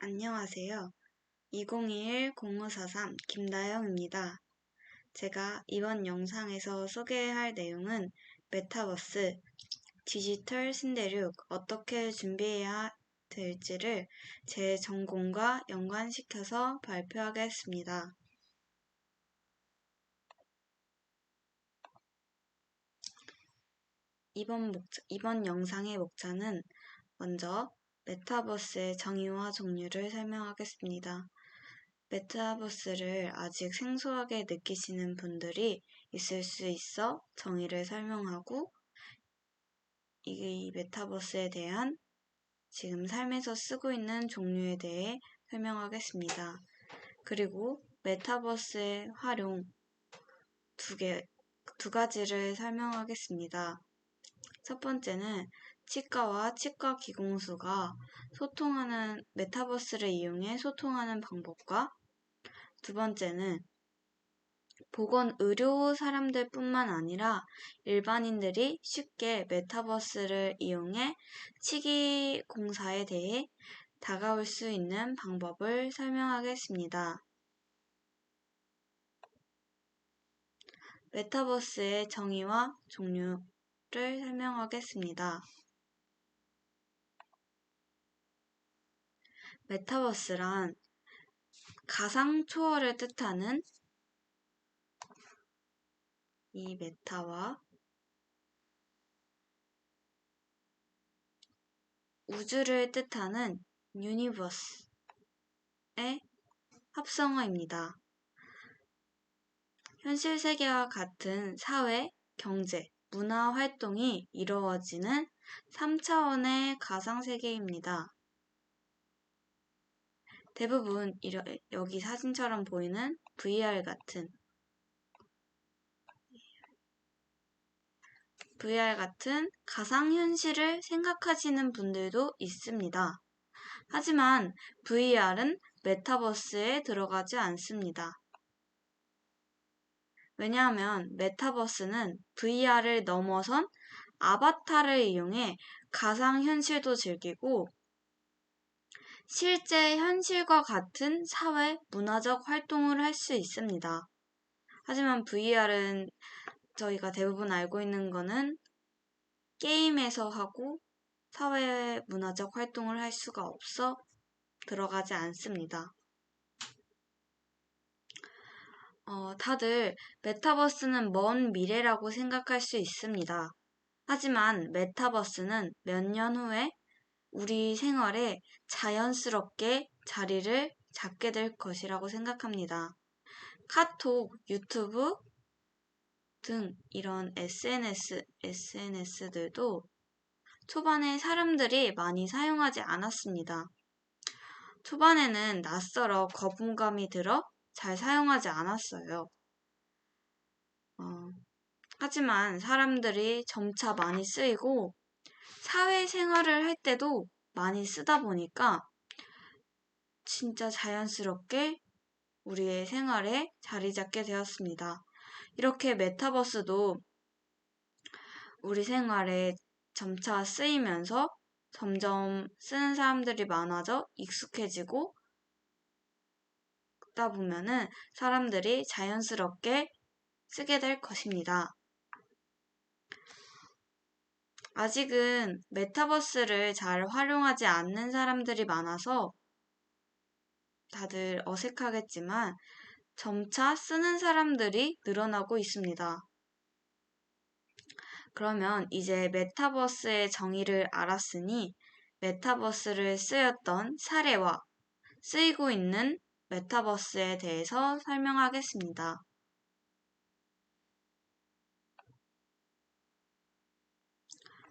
안녕하세요. 2021-0543 김나영입니다. 제가 이번 영상에서 소개할 내용은 메타버스, 디지털 신대륙 어떻게 준비해야 될지를 제 전공과 연관시켜서 발표하겠습니다. 이번 영상의 목차는 먼저 메타버스의 정의와 종류를 설명하겠습니다. 메타버스를 아직 생소하게 느끼시는 분들이 있을 수 있어 정의를 설명하고 이 메타버스에 대한 지금 삶에서 쓰고 있는 종류에 대해 설명하겠습니다. 그리고 메타버스의 활용 두 가지를 설명하겠습니다. 첫 번째는 치과와 치과 기공수가 메타버스를 이용해 소통하는 방법과 두 번째는 보건 의료 사람들 뿐만 아니라 일반인들이 쉽게 메타버스를 이용해 치기 공사에 대해 다가올 수 있는 방법을 설명하겠습니다. 메타버스의 정의와 종류를 설명하겠습니다. 메타버스란 가상 초월을 뜻하는 이 메타와 우주를 뜻하는 유니버스의 합성어입니다. 현실 세계와 같은 사회, 경제, 문화 활동이 이루어지는 3차원의 가상세계입니다. 대부분 여기 사진처럼 보이는 VR 같은 가상현실을 생각하시는 분들도 있습니다. 하지만 VR은 메타버스에 들어가지 않습니다. 왜냐하면 메타버스는 VR을 넘어선 아바타를 이용해 가상현실도 즐기고 실제 현실과 같은 사회, 문화적 활동을 할 수 있습니다. 하지만 VR은 저희가 대부분 알고 있는 거는 게임에서 하고 사회 문화적 활동을 할 수가 없어 들어가지 않습니다. 다들 메타버스는 먼 미래라고 생각할 수 있습니다. 하지만 메타버스는 몇 년 후에 우리 생활에 자연스럽게 자리를 잡게 될 것이라고 생각합니다. 카톡, 유튜브 등 이런 SNS들도 초반에 사람들이 많이 사용하지 않았습니다. 초반에는 낯설어 거부감이 들어 잘 사용하지 않았어요. 하지만 사람들이 점차 많이 쓰이고 사회생활을 할 때도 많이 쓰다 보니까 진짜 자연스럽게 우리의 생활에 자리 잡게 되었습니다. 이렇게 메타버스도 우리 생활에 점차 쓰이면서 점점 쓰는 사람들이 많아져 익숙해지고 그러다 보면은 사람들이 자연스럽게 쓰게 될 것입니다. 아직은 메타버스를 잘 활용하지 않는 사람들이 많아서 다들 어색하겠지만 점차 쓰는 사람들이 늘어나고 있습니다. 그러면 이제 메타버스의 정의를 알았으니 메타버스를 쓰였던 사례와 쓰이고 있는 메타버스에 대해서 설명하겠습니다.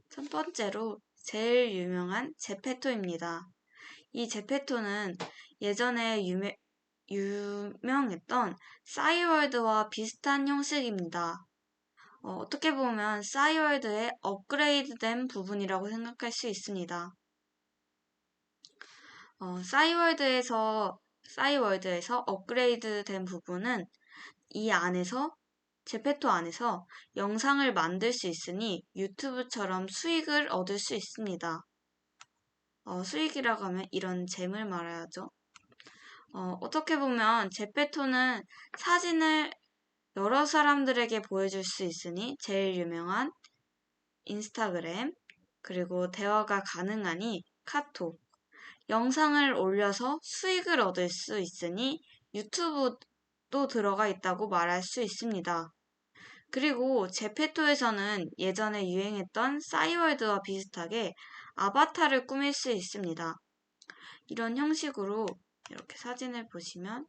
첫 번째로 제일 유명한 제페토입니다. 이 제페토는 예전에 유명했던 싸이월드와 비슷한 형식입니다. 어떻게 보면 싸이월드의 업그레이드된 부분이라고 생각할 수 있습니다. 싸이월드에서 업그레이드된 부분은 제페토 안에서 영상을 만들 수 있으니 유튜브처럼 수익을 얻을 수 있습니다. 수익이라고 하면 이런 잼을 말해야죠. 어떻게 보면 제페토는 사진을 여러 사람들에게 보여줄 수 있으니 제일 유명한 인스타그램, 그리고 대화가 가능하니 카톡, 영상을 올려서 수익을 얻을 수 있으니 유튜브도 들어가 있다고 말할 수 있습니다. 그리고 제페토에서는 예전에 유행했던 싸이월드와 비슷하게 아바타를 꾸밀 수 있습니다. 이런 형식으로 이렇게 사진을 보시면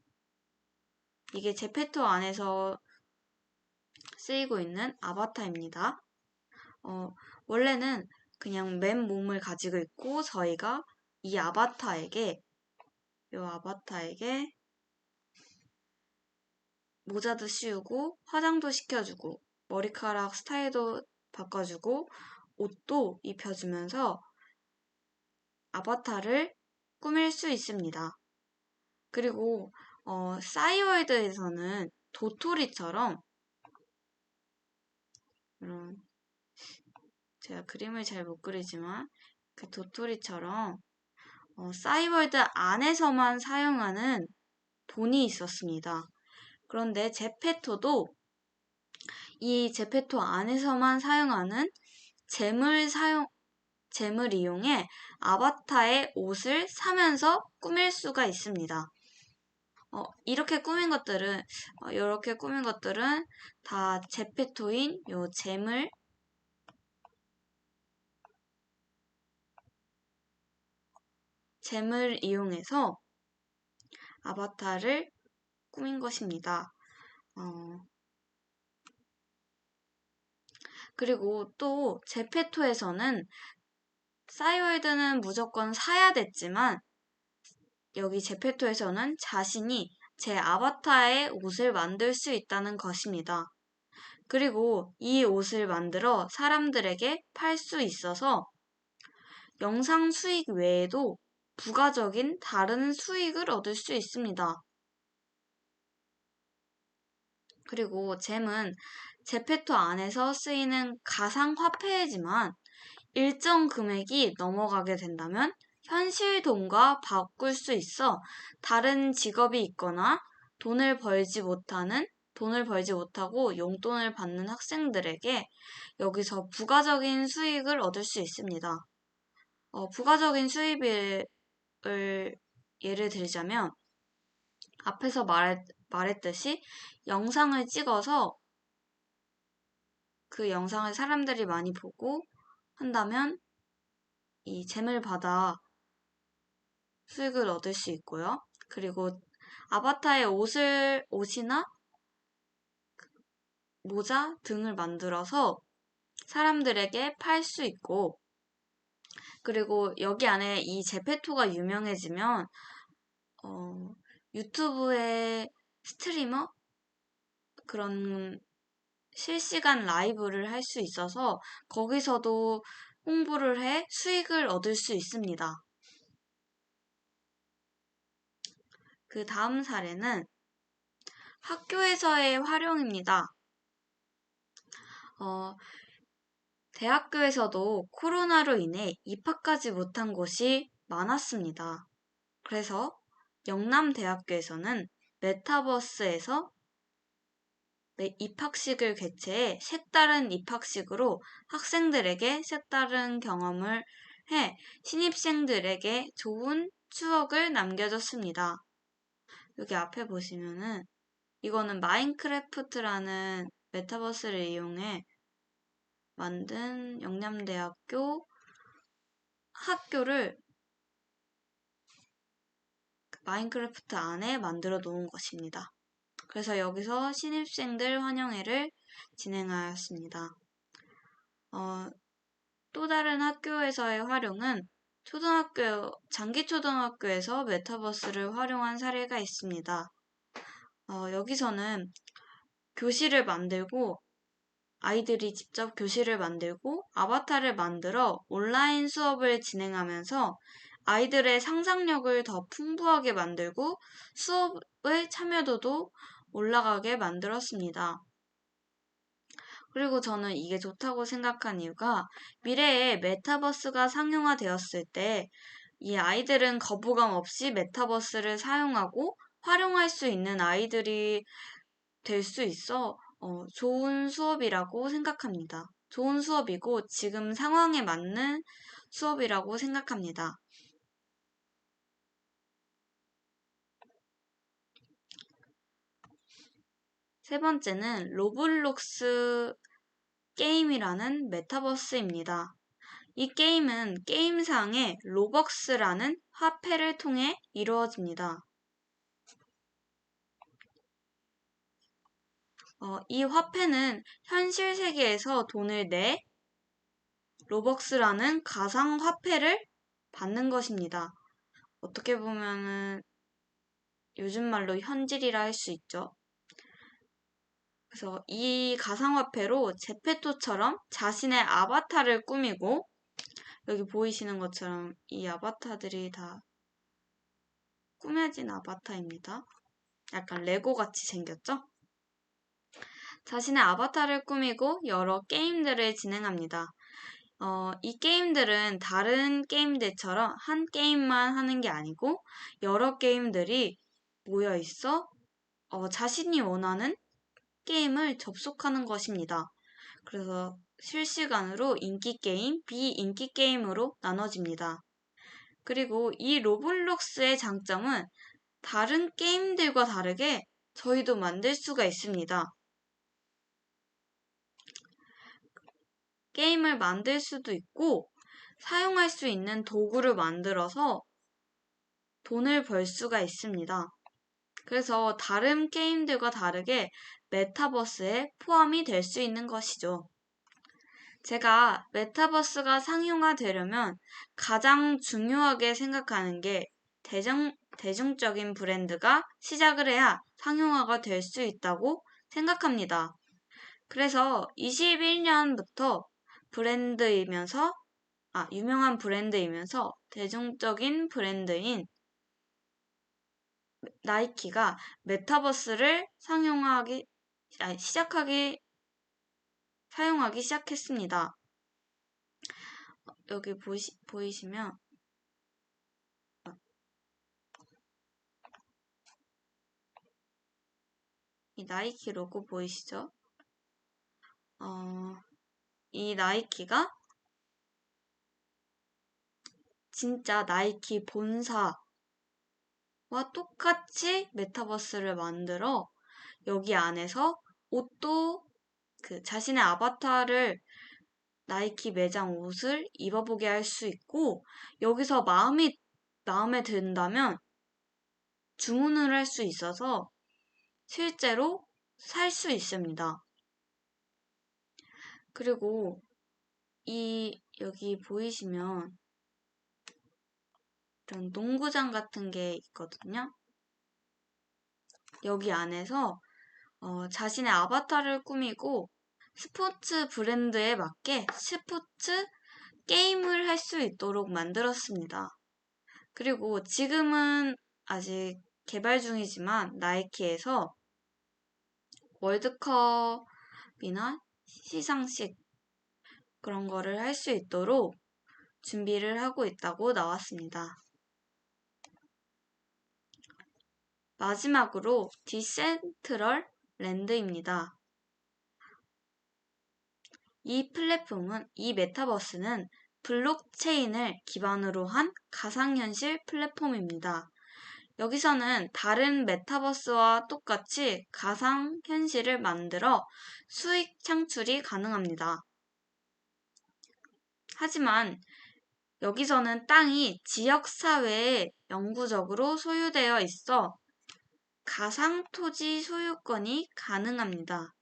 이게 제페토 안에서 쓰이고 있는 아바타입니다. 원래는 그냥 맨몸을 가지고 있고 저희가 이 아바타에게 모자도 씌우고 화장도 시켜주고 머리카락 스타일도 바꿔주고 옷도 입혀주면서 아바타를 꾸밀 수 있습니다. 그리고 싸이월드에서는 도토리처럼 이런 제가 그림을 잘 못 그리지만 그 도토리처럼 싸이월드 안에서만 사용하는 돈이 있었습니다. 그런데 제페토도 이 제페토 안에서만 사용하는 잼을 이용해 아바타의 옷을 사면서 꾸밀 수가 있습니다. 이렇게 꾸민 것들은 다 제페토인 요 잼을 이용해서 아바타를 꾸민 것입니다. 그리고 또 제페토에서는 싸이월드는 무조건 사야 됐지만 여기 제페토에서는 자신이 제 아바타의 옷을 만들 수 있다는 것입니다. 그리고 이 옷을 만들어 사람들에게 팔 수 있어서 영상 수익 외에도 부가적인 다른 수익을 얻을 수 있습니다. 그리고 잼은 제페토 안에서 쓰이는 가상화폐이지만 일정 금액이 넘어가게 된다면 현실 돈과 바꿀 수 있어 다른 직업이 있거나 돈을 벌지 못하고 용돈을 받는 학생들에게 여기서 부가적인 수익을 얻을 수 있습니다. 부가적인 수입을 예를 들자면 앞에서 말했듯이 영상을 찍어서 그 영상을 사람들이 많이 보고 한다면 이 잼을 받아 수익을 얻을 수 있고요. 그리고 아바타의 옷이나 모자 등을 만들어서 사람들에게 팔 수 있고, 그리고 여기 안에 이 제페토가 유명해지면 유튜브에 스트리머 그런 실시간 라이브를 할 수 있어서 거기서도 홍보를 해 수익을 얻을 수 있습니다. 그 다음 사례는 학교에서의 활용입니다. 대학교에서도 코로나로 인해 입학하지 못한 곳이 많았습니다. 그래서 영남대학교에서는 메타버스에서 입학식을 개최해 색다른 입학식으로 학생들에게 색다른 경험을 해 신입생들에게 좋은 추억을 남겨줬습니다. 여기 앞에 보시면은 이거는 마인크래프트라는 메타버스를 이용해 만든 영남대학교 학교를 마인크래프트 안에 만들어 놓은 것입니다. 그래서 여기서 신입생들 환영회를 진행하였습니다. 또 다른 학교에서의 활용은 장기초등학교에서 메타버스를 활용한 사례가 있습니다. 여기서는 교실을 만들고 아이들이 직접 교실을 만들고 아바타를 만들어 온라인 수업을 진행하면서 아이들의 상상력을 더 풍부하게 만들고 수업의 참여도도 올라가게 만들었습니다. 그리고 저는 이게 좋다고 생각한 이유가 미래에 메타버스가 상용화되었을 때 이 아이들은 거부감 없이 메타버스를 사용하고 활용할 수 있는 아이들이 될 수 있어 좋은 수업이라고 생각합니다. 좋은 수업이고 지금 상황에 맞는 수업이라고 생각합니다. 세 번째는 로블록스 게임이라는 메타버스입니다. 이 게임은 게임상의 로벅스라는 화폐를 통해 이루어집니다. 이 화폐는 현실 세계에서 돈을 내 로벅스라는 가상 화폐를 받는 것입니다. 어떻게 보면은 요즘 말로 현질이라 할 수 있죠. 그래서 이 가상화폐로 제페토처럼 자신의 아바타를 꾸미고 여기 보이시는 것처럼 이 아바타들이 다 꾸며진 아바타입니다. 약간 레고 같이 생겼죠? 자신의 아바타를 꾸미고 여러 게임들을 진행합니다. 이 게임들은 다른 게임들처럼 한 게임만 하는 게 아니고 여러 게임들이 모여 있어 자신이 원하는 게임을 접속하는 것입니다. 그래서 실시간으로 인기 게임, 비인기 게임으로 나눠집니다. 그리고 이 로블록스의 장점은 다른 게임들과 다르게 저희도 만들 수가 있습니다. 게임을 만들 수도 있고 사용할 수 있는 도구를 만들어서 돈을 벌 수가 있습니다. 그래서 다른 게임들과 다르게 메타버스에 포함이 될 수 있는 것이죠. 제가 메타버스가 상용화되려면 가장 중요하게 생각하는 게 대중적인 브랜드가 시작을 해야 상용화가 될 수 있다고 생각합니다. 그래서 21년부터 유명한 브랜드이면서 대중적인 브랜드인 나이키가 메타버스를 사용하기 시작했습니다. 여기 보이시면 이 나이키 로고 보이시죠? 이 나이키가 진짜 나이키 본사와 똑같이 메타버스를 만들어 여기 안에서 옷도 자신의 아바타를 나이키 매장 옷을 입어보게 할 수 있고 여기서 마음에 든다면 주문을 할 수 있어서 실제로 살 수 있습니다. 그리고 여기 보이시면 이런 농구장 같은 게 있거든요. 여기 안에서 자신의 아바타를 꾸미고 스포츠 브랜드에 맞게 스포츠 게임을 할 수 있도록 만들었습니다. 그리고 지금은 아직 개발 중이지만 나이키에서 월드컵이나 시상식 그런 거를 할 수 있도록 준비를 하고 있다고 나왔습니다. 마지막으로 디센트럴 랜드입니다. 이 메타버스는 블록체인을 기반으로 한 가상현실 플랫폼입니다. 여기서는 다른 메타버스와 똑같이 가상현실을 만들어 수익 창출이 가능합니다. 하지만 여기서는 땅이 지역사회에 영구적으로 소유되어 있어 가상토지 소유권이 가능합니다.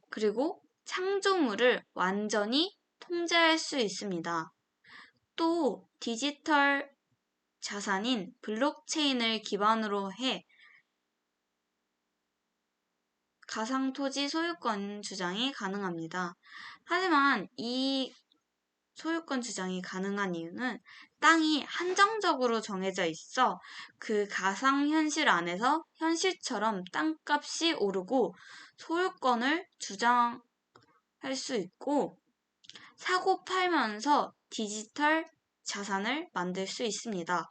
그리고 창조물을 완전히 통제할 수 있습니다. 또 디지털 자산인 블록체인을 기반으로 해 가상토지 소유권 주장이 가능합니다. 하지만 이 소유권 주장이 가능한 이유는 땅이 한정적으로 정해져 있어 그 가상현실 안에서 현실처럼 땅값이 오르고 소유권을 주장할 수 있고 사고 팔면서 디지털 자산을 만들 수 있습니다.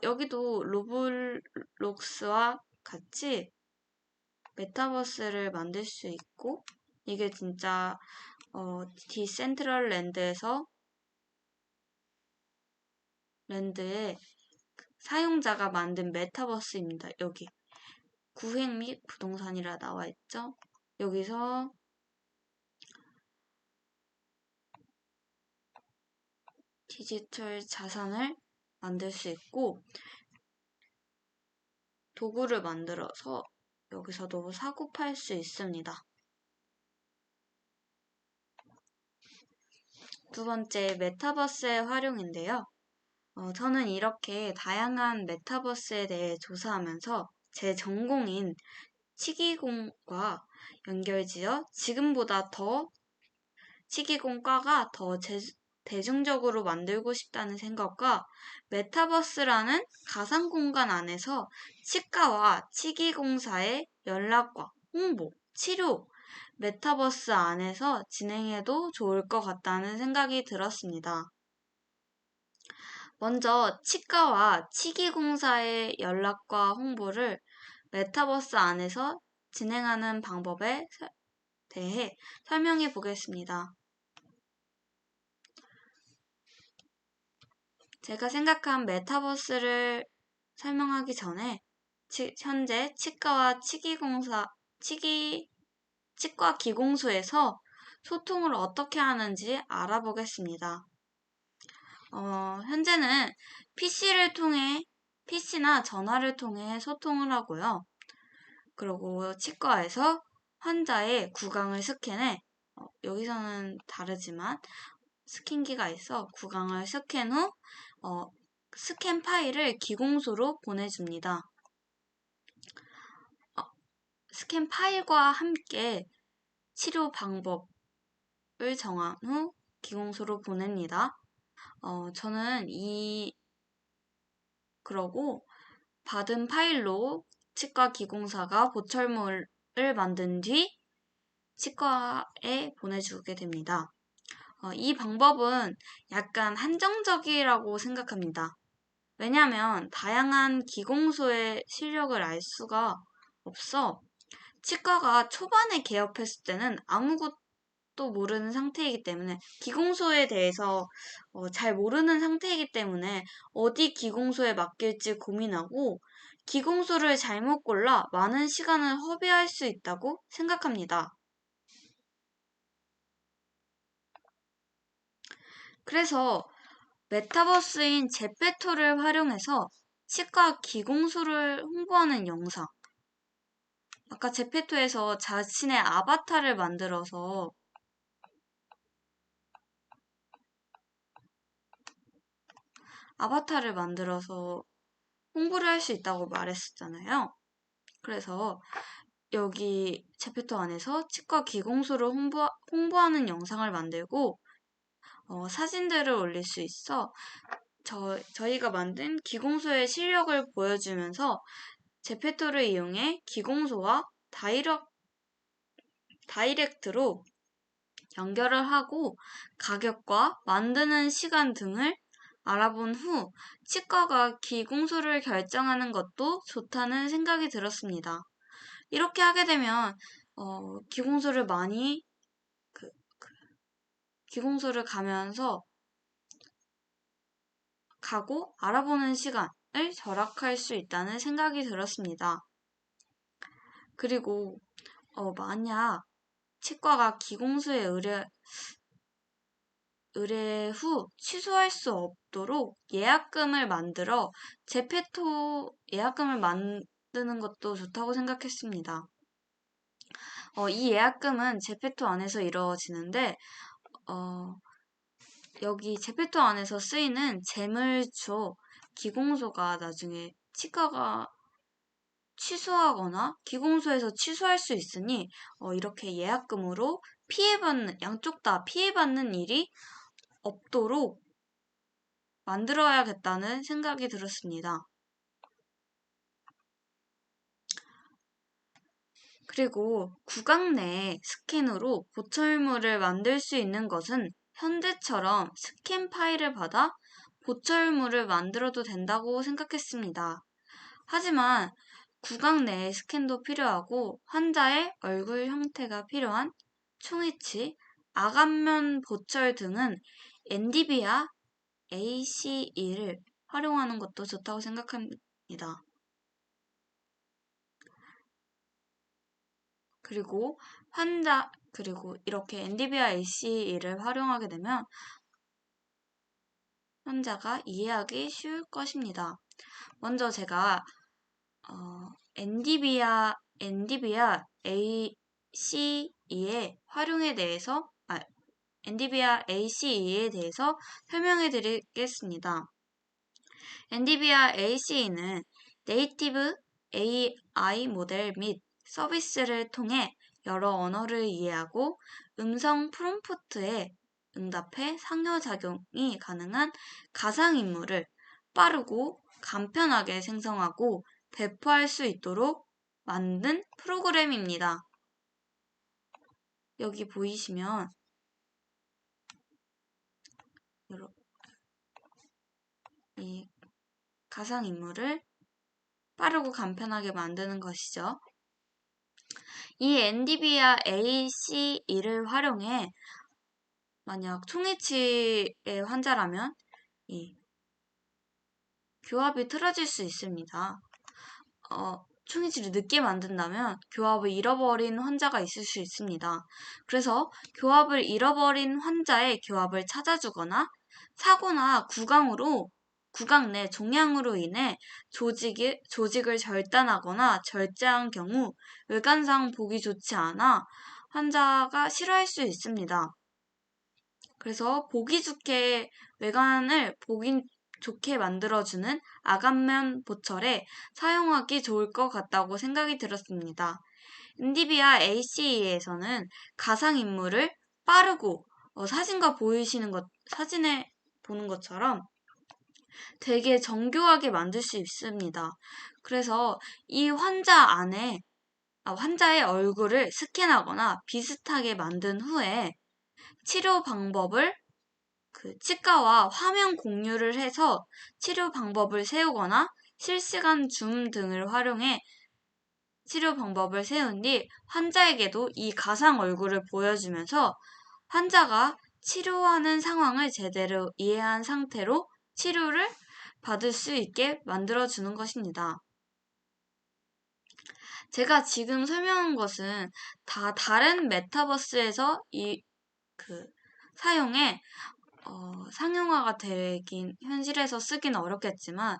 여기도 로블록스와 같이 메타버스를 만들 수 있고, 이게 진짜 디센트럴 랜드의 사용자가 만든 메타버스입니다. 여기 구획 및 부동산이라 나와 있죠. 여기서 디지털 자산을 만들 수 있고, 도구를 만들어서 여기서도 사고 팔 수 있습니다. 두 번째, 메타버스의 활용인데요. 저는 이렇게 다양한 메타버스에 대해 조사하면서 제 전공인 치기공과 연결지어 지금보다 더 치기공과가 더 대중적으로 만들고 싶다는 생각과 메타버스라는 가상 공간 안에서 치과와 치기공사의 연락과 홍보, 치료, 메타버스 안에서 진행해도 좋을 것 같다는 생각이 들었습니다. 먼저 치과와 치기공사의 연락과 홍보를 메타버스 안에서 진행하는 방법에 대해 설명해 보겠습니다. 제가 생각한 메타버스를 설명하기 전에 현재 치과와 치과 기공소에서 소통을 어떻게 하는지 알아보겠습니다. 현재는 PC나 전화를 통해 소통을 하고요. 그리고 치과에서 환자의 구강을 스캔해, 여기서는 다르지만 스캔기가 있어 구강을 스캔 후 스캔 파일을 기공소로 보내줍니다. 스캔 파일과 함께 치료 방법을 정한 후 기공소로 보냅니다. 저는 그러고 받은 파일로 치과 기공사가 보철물을 만든 뒤 치과에 보내주게 됩니다. 이 방법은 약간 한정적이라고 생각합니다. 왜냐하면 다양한 기공소의 실력을 알 수가 없어 치과가 초반에 개업했을 때는 아무것도 모르는 상태이기 때문에 기공소에 대해서 잘 모르는 상태이기 때문에 어디 기공소에 맡길지 고민하고 기공소를 잘못 골라 많은 시간을 허비할 수 있다고 생각합니다. 그래서 메타버스인 제페토를 활용해서 치과 기공소를 홍보하는 영상. 아까 제페토에서 자신의 아바타를 만들어서 홍보를 할 수 있다고 말했었잖아요. 그래서 여기 제페토 안에서 치과 기공소를 홍보하는 영상을 만들고 사진들을 올릴 수 있어 저희가 만든 기공소의 실력을 보여주면서 제페토를 이용해 기공소와 다이렉트로 연결을 하고 가격과 만드는 시간 등을 알아본 후 치과가 기공소를 결정하는 것도 좋다는 생각이 들었습니다. 이렇게 하게 되면 기공소를 가면서 가고 알아보는 시간을 절약할 수 있다는 생각이 들었습니다. 그리고 만약 치과가 기공소에 의뢰 후 취소할 수 없도록 예약금을 만들어 제페토 예약금을 만드는 것도 좋다고 생각했습니다. 이 예약금은 제페토 안에서 이루어지는데 여기 제페토 안에서 쓰이는 재물주 기공소가 나중에 치과가 취소하거나 기공소에서 취소할 수 있으니 이렇게 예약금으로 양쪽 다 피해받는 일이 없도록 만들어야겠다는 생각이 들었습니다. 그리고 구강 내 스캔으로 보철물을 만들 수 있는 것은 현재처럼 스캔 파일을 받아 보철물을 만들어도 된다고 생각했습니다. 하지만 구강 내의 스캔도 필요하고 환자의 얼굴 형태가 필요한 충치치, 아간면 보철 등은 엔디비아 ACE를 활용하는 것도 좋다고 생각합니다. 그리고 이렇게 엔디비아 ACE를 활용하게 되면 환자가 이해하기 쉬울 것입니다. 먼저 제가 엔디비아 ACE의 활용에 대해서 엔디비아 ACE에 대해서 설명해 드리겠습니다. 엔디비아 ACE는 네이티브 AI 모델 및 서비스를 통해 여러 언어를 이해하고 음성 프롬프트에 응답해 상호작용이 가능한 가상인물을 빠르고 간편하게 생성하고 배포할 수 있도록 만든 프로그램입니다. 여기 보이시면 이 가상인물을 빠르고 간편하게 만드는 것이죠. 이 엔디비아 ACE를 활용해 만약 충치의 환자라면 이 교합이 틀어질 수 있습니다. 충치를 늦게 만든다면 교합을 잃어버린 환자가 있을 수 있습니다. 그래서 교합을 잃어버린 환자의 교합을 찾아주거나 사고나 구강 내 종양으로 인해 조직을 절단하거나 절제한 경우 외관상 보기 좋지 않아 환자가 싫어할 수 있습니다. 그래서 외관을 보기 좋게 만들어주는 아간면 보철에 사용하기 좋을 것 같다고 생각이 들었습니다. 엔디비아 ACE에서는 가상인물을 빠르고 사진에 보는 것처럼 되게 정교하게 만들 수 있습니다. 그래서 이 환자의 얼굴을 스캔하거나 비슷하게 만든 후에 치료 방법을 치과와 화면 공유를 해서 치료 방법을 세우거나 실시간 줌 등을 활용해 치료 방법을 세운 뒤 환자에게도 이 가상 얼굴을 보여주면서 환자가 치료하는 상황을 제대로 이해한 상태로 치료를 받을 수 있게 만들어주는 것입니다. 제가 지금 설명한 것은 다 다른 메타버스에서 사용해 상용화가 현실에서 쓰기는 어렵겠지만,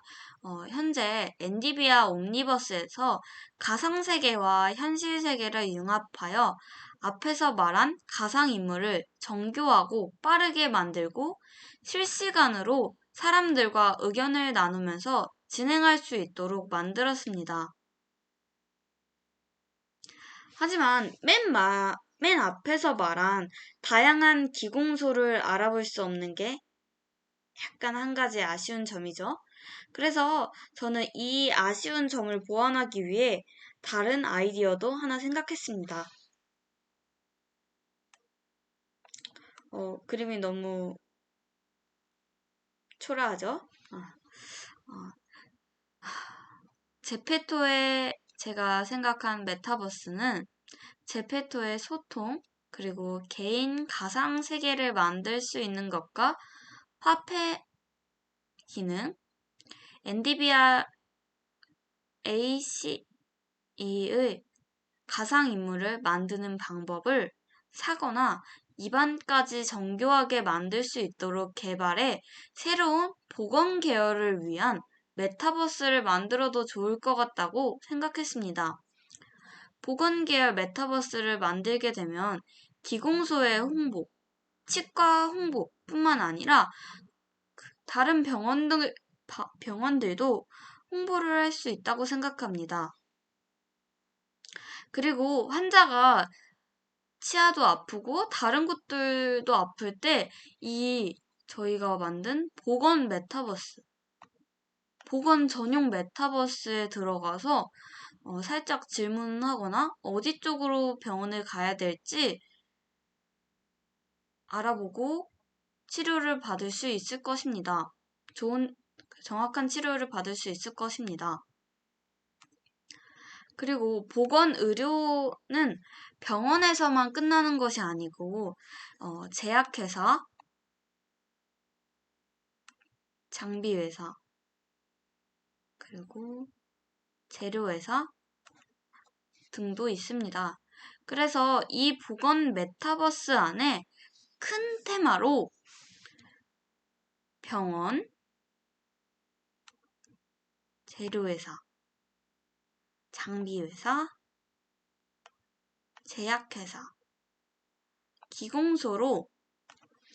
현재 엔디비아 옴니버스에서 가상세계와 현실세계를 융합하여 앞에서 말한 가상인물을 정교하고 빠르게 만들고 실시간으로 사람들과 의견을 나누면서 진행할 수 있도록 만들었습니다. 하지만 맨 앞에서 말한 다양한 기공소를 알아볼 수 없는 게 약간 한 가지 아쉬운 점이죠. 그래서 저는 이 아쉬운 점을 보완하기 위해 다른 아이디어도 하나 생각했습니다. 그림이 너무 초라하죠? 제페토의 제가 생각한 메타버스는 제페토의 소통, 그리고 개인 가상 세계를 만들 수 있는 것과 화폐 기능, 엔디비아 ACE의 가상인물을 만드는 방법을 사거나 입안까지 정교하게 만들 수 있도록 개발해 새로운 보건 계열을 위한 메타버스를 만들어도 좋을 것 같다고 생각했습니다. 보건 계열 메타버스를 만들게 되면 기공소의 홍보, 치과 홍보뿐만 아니라 다른 병원들도 홍보를 할 수 있다고 생각합니다. 그리고 환자가 치아도 아프고 다른 곳들도 아플 때 저희가 만든 보건 전용 메타버스에 들어가서 살짝 질문하거나 어디 쪽으로 병원을 가야 될지 알아보고 치료를 받을 수 있을 것입니다. 정확한 치료를 받을 수 있을 것입니다. 그리고 보건의료는 병원에서만 끝나는 것이 아니고 제약회사, 장비회사, 그리고 재료회사 등도 있습니다. 그래서 이 보건 메타버스 안에 큰 테마로 병원, 재료회사, 장비회사, 제약회사, 기공소로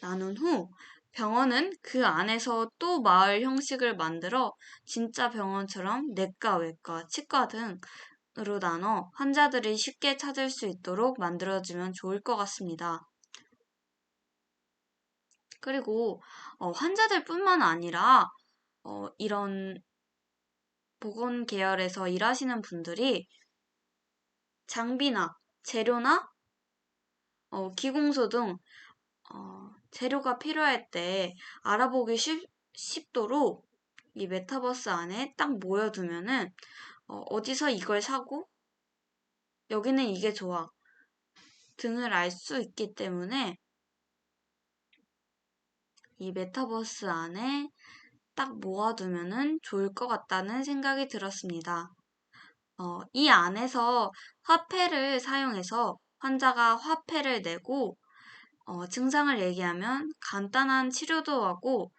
나눈 후 병원은 그 안에서 또 마을 형식을 만들어 진짜 병원처럼 내과, 외과, 치과 등으로 나눠 환자들이 쉽게 찾을 수 있도록 만들어주면 좋을 것 같습니다. 그리고 환자들뿐만 아니라 이런 보건 계열에서 일하시는 분들이 장비나 재료나 기공소 등 재료가 필요할 때 알아보기 쉽도록 이 메타버스 안에 딱 모여두면은 어디서 이걸 사고 여기는 이게 좋아 등을 알 수 있기 때문에 이 메타버스 안에 딱 모아두면은 좋을 것 같다는 생각이 들었습니다. 이 안에서 화폐를 사용해서 환자가 화폐를 내고 증상을 얘기하면 간단한 치료도 하고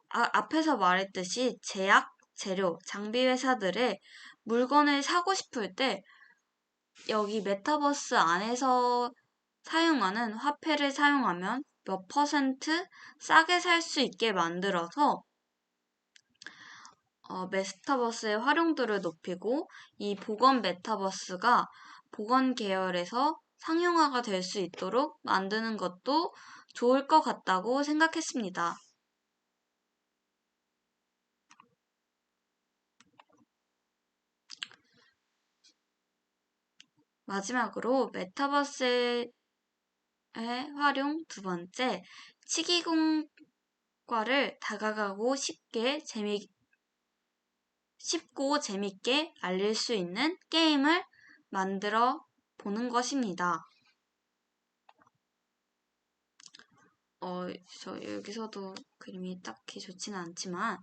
앞에서 말했듯이 제약, 재료, 장비 회사들의 물건을 사고 싶을 때 여기 메타버스 안에서 사용하는 화폐를 사용하면 몇 퍼센트 싸게 살 수 있게 만들어서 메타버스의 활용도를 높이고 이 보건 메타버스가 보건 계열에서 상용화가 될 수 있도록 만드는 것도 좋을 것 같다고 생각했습니다. 마지막으로 메타버스의 활용 두 번째, 치기공과를 다가가고 쉽고 재밌게 알릴 수 있는 게임을 만들어 보는 것입니다. 저 여기서도 그림이 딱히 좋지는 않지만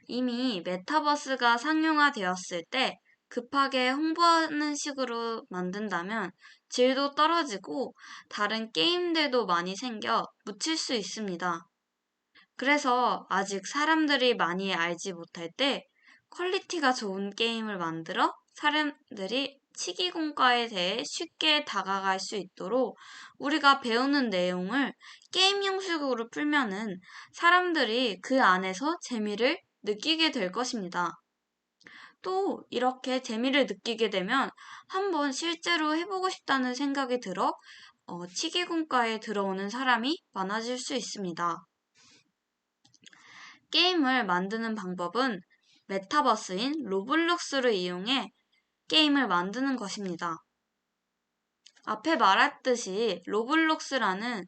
이미 메타버스가 상용화되었을 때 급하게 홍보하는 식으로 만든다면 질도 떨어지고 다른 게임들도 많이 생겨 묻힐 수 있습니다. 그래서 아직 사람들이 많이 알지 못할 때 퀄리티가 좋은 게임을 만들어 사람들이 치기공과에 대해 쉽게 다가갈 수 있도록 우리가 배우는 내용을 게임 형식으로 풀면은 사람들이 그 안에서 재미를 느끼게 될 것입니다. 또 이렇게 재미를 느끼게 되면 한번 실제로 해보고 싶다는 생각이 들어 치기공과에 들어오는 사람이 많아질 수 있습니다. 게임을 만드는 방법은 메타버스인 로블록스를 이용해 게임을 만드는 것입니다. 앞에 말했듯이 로블록스는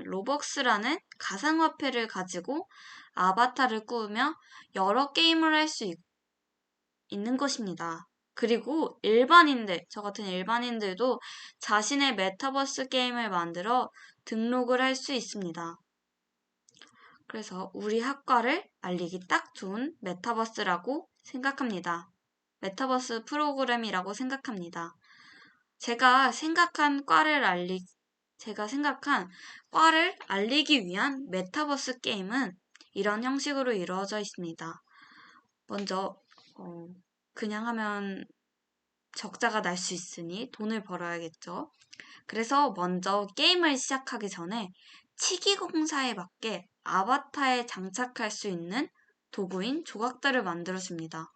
로벅스라는 가상화폐를 가지고 아바타를 꾸며 여러 게임을 할 수 있는 것입니다. 그리고 저 같은 일반인들도 자신의 메타버스 게임을 만들어 등록을 할 수 있습니다. 그래서 우리 학과를 알리기 딱 좋은 메타버스라고 생각합니다. 메타버스 프로그램이라고 생각합니다. 제가 생각한 과를 알리기 위한 메타버스 게임은 이런 형식으로 이루어져 있습니다. 먼저, 그냥 하면 적자가 날 수 있으니 돈을 벌어야겠죠. 그래서 먼저 게임을 시작하기 전에 치기공사에 맞게 아바타에 장착할 수 있는 도구인 조각들을 만들어줍니다.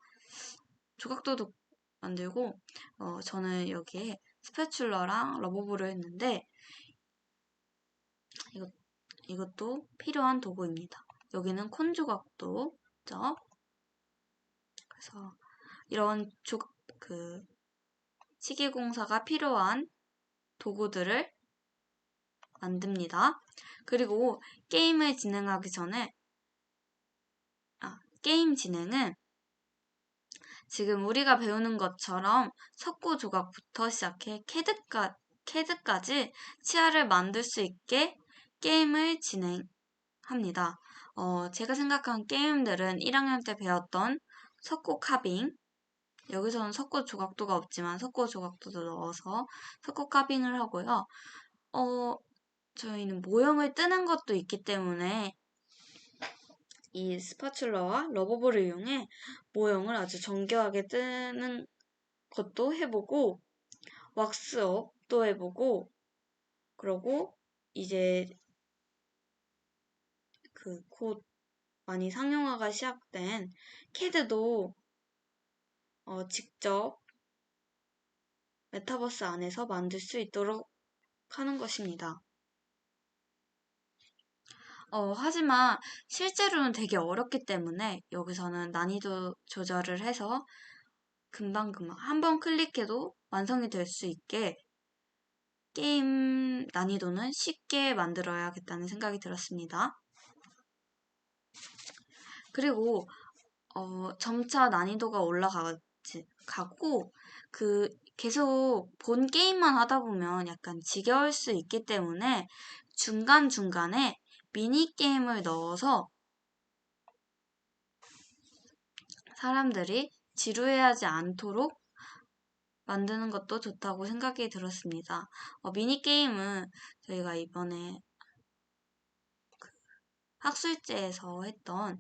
조각도도 만들고 저는 여기에 스패츌러랑 러버볼을 했는데 이것도 필요한 도구입니다. 여기는 콘 조각도 있죠. 그래서 이런 치기공사가 필요한 도구들을 만듭니다. 그리고 게임을 진행하기 전에 게임 진행은 지금 우리가 배우는 것처럼 석고 조각부터 시작해 캐드까지 치아를 만들 수 있게 게임을 진행합니다. 제가 생각한 게임들은 1학년 때 배웠던 석고 카빙, 여기서는 석고 조각도가 없지만 석고 조각도도 넣어서 석고 카빙을 하고요. 저희는 모형을 뜨는 것도 있기 때문에 이 스파츌러와 러버볼을 이용해 모형을 아주 정교하게 뜨는 것도 해보고 왁스업도 해보고 그러고 이제 곧 많이 상용화가 시작된 캐드도 직접 메타버스 안에서 만들 수 있도록 하는 것입니다. 하지만 실제로는 되게 어렵기 때문에 여기서는 난이도 조절을 해서 금방금방 한 번 클릭해도 완성이 될 수 있게 게임 난이도는 쉽게 만들어야겠다는 생각이 들었습니다. 그리고 점차 난이도가 올라가고 계속 본 게임만 하다 보면 약간 지겨울 수 있기 때문에 중간중간에 미니게임을 넣어서 사람들이 지루해하지 않도록 만드는 것도 좋다고 생각이 들었습니다. 미니게임은 저희가 이번에 학술제에서 했던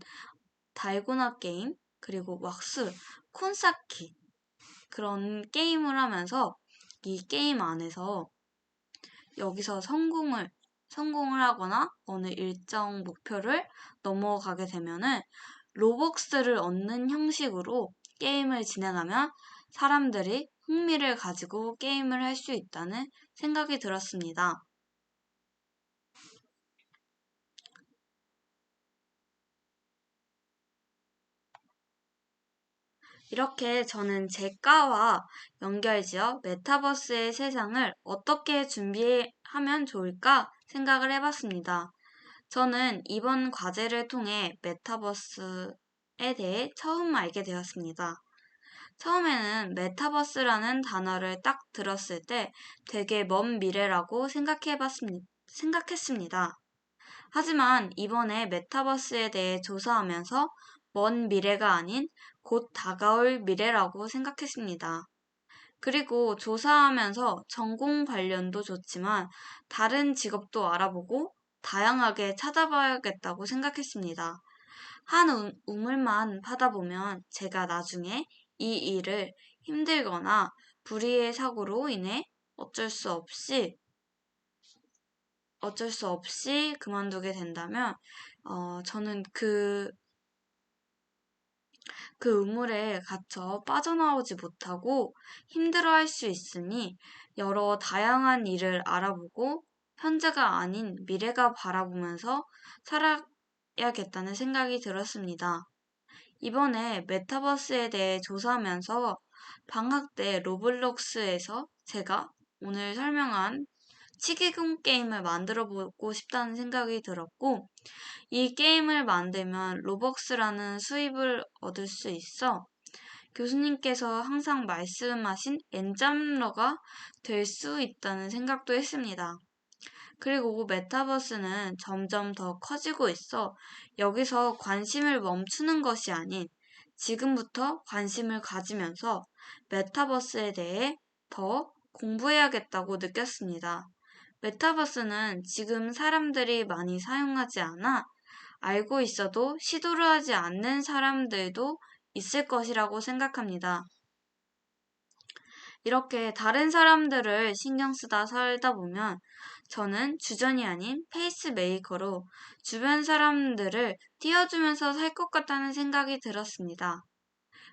달고나 게임, 그리고 왁스, 콘쌓기 그런 게임을 하면서 이 게임 안에서 여기서 성공을 하거나 어느 일정 목표를 넘어가게 되면은 로벅스를 얻는 형식으로 게임을 진행하면 사람들이 흥미를 가지고 게임을 할 수 있다는 생각이 들었습니다. 이렇게 저는 제 과와 연결지어 메타버스의 세상을 어떻게 준비하면 좋을까 생각을 해봤습니다. 저는 이번 과제를 통해 메타버스에 대해 처음 알게 되었습니다. 처음에는 메타버스라는 단어를 딱 들었을 때 되게 먼 미래라고 생각했습니다. 하지만 이번에 메타버스에 대해 조사하면서 먼 미래가 아닌 곧 다가올 미래라고 생각했습니다. 그리고 조사하면서 전공 관련도 좋지만 다른 직업도 알아보고 다양하게 찾아봐야겠다고 생각했습니다. 한 우물만 파다 보면 제가 나중에 이 일을 힘들거나 불의의 사고로 인해 어쩔 수 없이 그만두게 된다면, 저는 그 우물에 갇혀 빠져나오지 못하고 힘들어할 수 있으니 여러 다양한 일을 알아보고 현재가 아닌 미래가 바라보면서 살아야겠다는 생각이 들었습니다. 이번에 메타버스에 대해 조사하면서 방학 때 로블록스에서 제가 오늘 설명한 치기공 게임을 만들어 보고 싶다는 생각이 들었고, 이 게임을 만들면 로벅스라는 수입을 얻을 수 있어 교수님께서 항상 말씀하신 엔잡러가 될 수 있다는 생각도 했습니다. 그리고 메타버스는 점점 더 커지고 있어 여기서 관심을 멈추는 것이 아닌 지금부터 관심을 가지면서 메타버스에 대해 더 공부해야겠다고 느꼈습니다. 메타버스는 지금 사람들이 많이 사용하지 않아 알고 있어도 시도를 하지 않는 사람들도 있을 것이라고 생각합니다. 이렇게 다른 사람들을 신경 쓰다 살다 보면 저는 주전이 아닌 페이스메이커로 주변 사람들을 띄워주면서 살 것 같다는 생각이 들었습니다.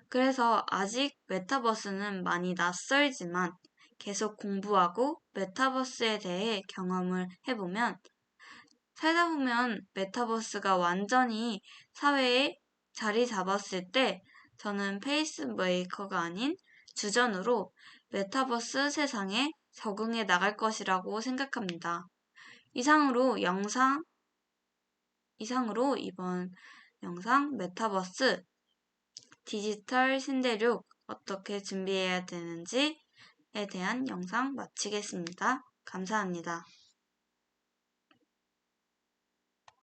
그래서 아직 메타버스는 많이 낯설지만 계속 공부하고 메타버스에 대해 경험을 해보면 살다 보면 메타버스가 완전히 사회에 자리 잡았을 때 저는 페이스메이커가 아닌 주전으로 메타버스 세상에 적응해 나갈 것이라고 생각합니다. 이상으로 이번 영상 메타버스 디지털 신대륙 어떻게 준비해야 되는지에 대한 영상 마치겠습니다. 감사합니다.